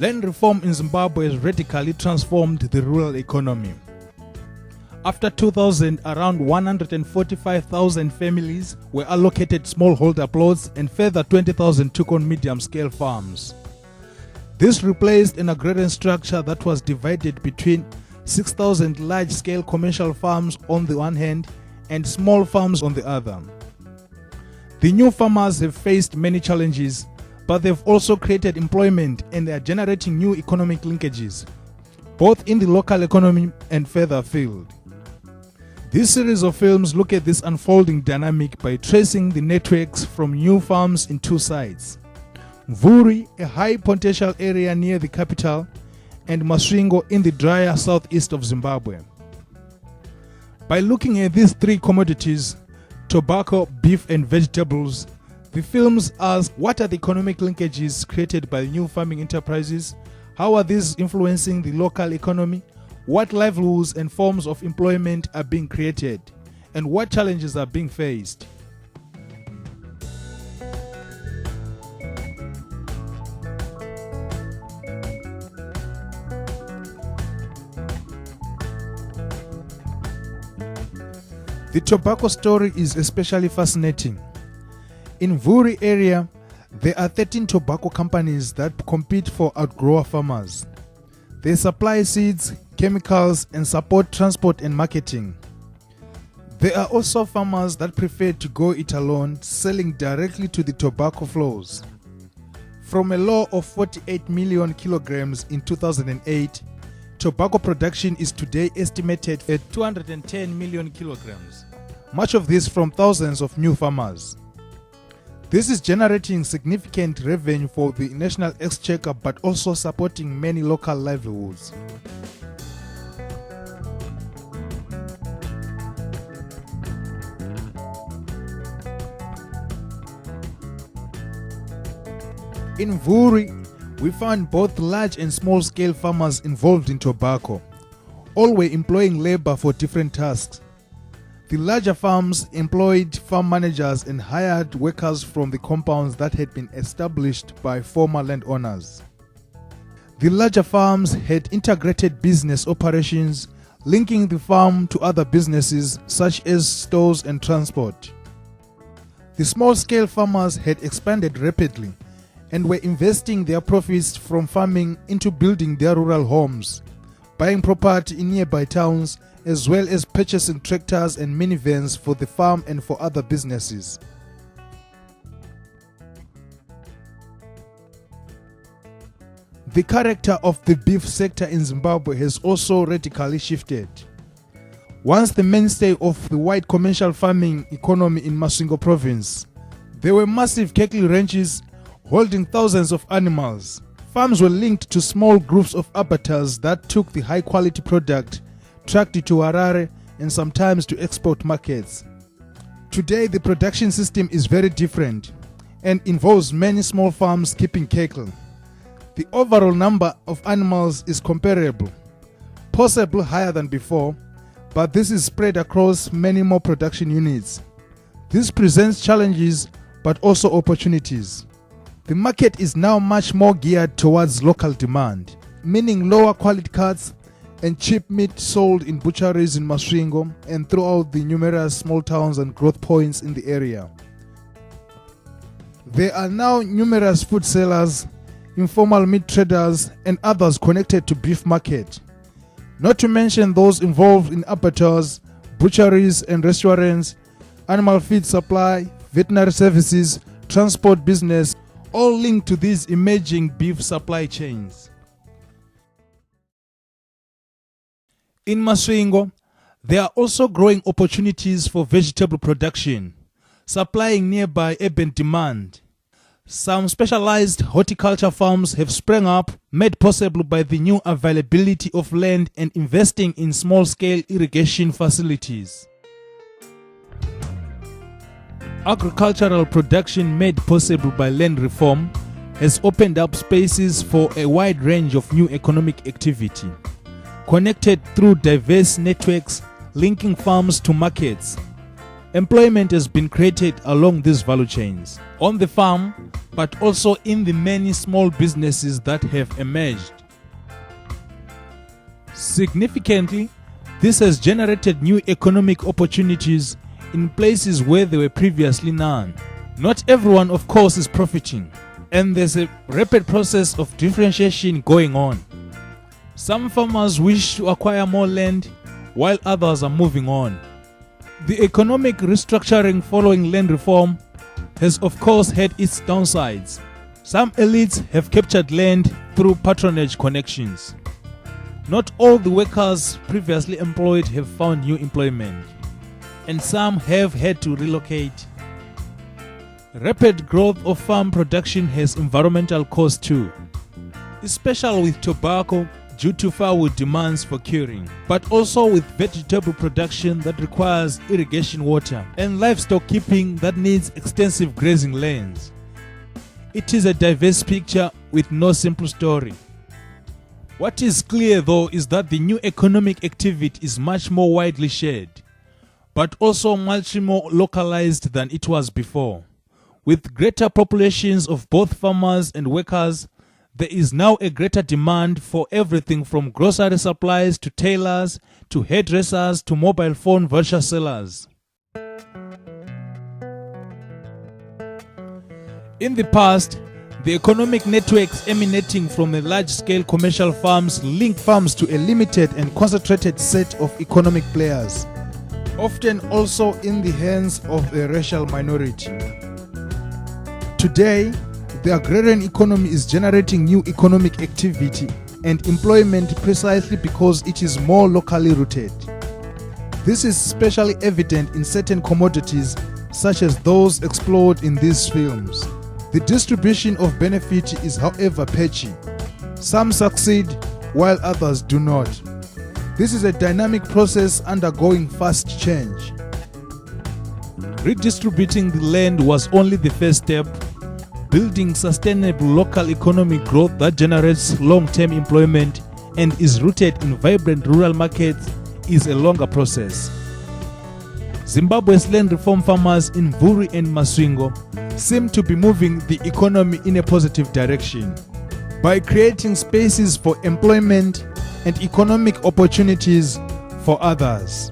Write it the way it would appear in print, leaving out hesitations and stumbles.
Land reform in Zimbabwe has radically transformed the rural economy. After 2000, around 145,000 families were allocated smallholder plots and further 20,000 took on medium-scale farms. This replaced an agrarian structure that was divided between 6,000 large-scale commercial farms on the one hand and small farms on the other. The new farmers have faced many challenges, but they've also created employment and they are generating new economic linkages, both in the local economy and further afield. This series of films look at this unfolding dynamic by tracing the networks from new farms in two sites: Mvuri, a high potential area near the capital, and Masvingo in the drier southeast of Zimbabwe. By looking at these three commodities, tobacco, beef and vegetables, the films ask what are the economic linkages created by new farming enterprises, how are these influencing the local economy, what livelihoods and forms of employment are being created, and what challenges are being faced. The tobacco story is especially fascinating. In Mvuri area, there are 13 tobacco companies that compete for outgrower farmers. They supply seeds, chemicals, and support transport and marketing. There are also farmers that prefer to go it alone, selling directly to the tobacco flows. From a low of 48 million kilograms in 2008, tobacco production is today estimated at 210 million kilograms, much of this from thousands of new farmers. This is generating significant revenue for the national exchequer but also supporting many local livelihoods. In Mvuri, we found both large and small-scale farmers involved in tobacco. All were employing labor for different tasks. The larger farms employed farm managers and hired workers from the compounds that had been established by former landowners. The larger farms had integrated business operations, linking the farm to other businesses such as stores and transport. The small-scale farmers had expanded rapidly and were investing their profits from farming into building their rural homes, buying property in nearby towns, as well as purchasing tractors and minivans for the farm and for other businesses. The character of the beef sector in Zimbabwe has also radically shifted. Once the mainstay of the white commercial farming economy in Masvingo province, there were massive cattle ranches holding thousands of animals. Farms were linked to small groups of abattoirs that took the high-quality product, tracked it to Harare, and sometimes to export markets. Today, the production system is very different and involves many small farms keeping cattle. The overall number of animals is comparable, possibly higher than before, but this is spread across many more production units. This presents challenges but also opportunities. The market is now much more geared towards local demand, meaning lower quality cuts and cheap meat sold in butcheries in Masvingo and throughout the numerous small towns and growth points in the area. There are now numerous food sellers, informal meat traders, and others connected to beef market, not to mention those involved in abattoirs, butcheries and restaurants, animal feed supply, veterinary services, transport business, all linked to these emerging beef supply chains. In Masvingo, there are also growing opportunities for vegetable production, supplying nearby urban demand. Some specialized horticulture farms have sprung up, made possible by the new availability of land and investing in small-scale irrigation facilities. Agricultural production made possible by land reform has opened up spaces for a wide range of new economic activity, connected through diverse networks linking farms to markets. Employment has been created along these value chains, on the farm, but also in the many small businesses that have emerged. Significantly, this has generated new economic opportunities in places where there were previously none. Not everyone, of course, is profiting, and there's a rapid process of differentiation going on. Some farmers wish to acquire more land, while others are moving on. The economic restructuring following land reform has of course had its downsides. Some elites have captured land through patronage connections. Not all the workers previously employed have found new employment, and some have had to relocate. Rapid growth of farm production has environmental costs too, especially with tobacco due to firewood demands for curing, but also with vegetable production that requires irrigation water and livestock keeping that needs extensive grazing lands. It is a diverse picture with no simple story. What is clear though is that the new economic activity is much more widely shared, but also much more localized than it was before. With greater populations of both farmers and workers, there is now a greater demand for everything from grocery supplies to tailors to hairdressers to mobile phone virtual sellers. In the past, the economic networks emanating from the large-scale commercial farms link farms to a limited and concentrated set of economic players, often also in the hands of a racial minority. Today, the agrarian economy is generating new economic activity and employment precisely because it is more locally rooted. This is especially evident in certain commodities such as those explored in these films. The distribution of benefit is however patchy. Some succeed while others do not. This is a dynamic process undergoing fast change. Redistributing the land was only the first step. Building sustainable local economic growth that generates long-term employment and is rooted in vibrant rural markets is a longer process. Zimbabwe's land reform farmers in Vuri and Masvingo seem to be moving the economy in a positive direction by creating spaces for employment and economic opportunities for others.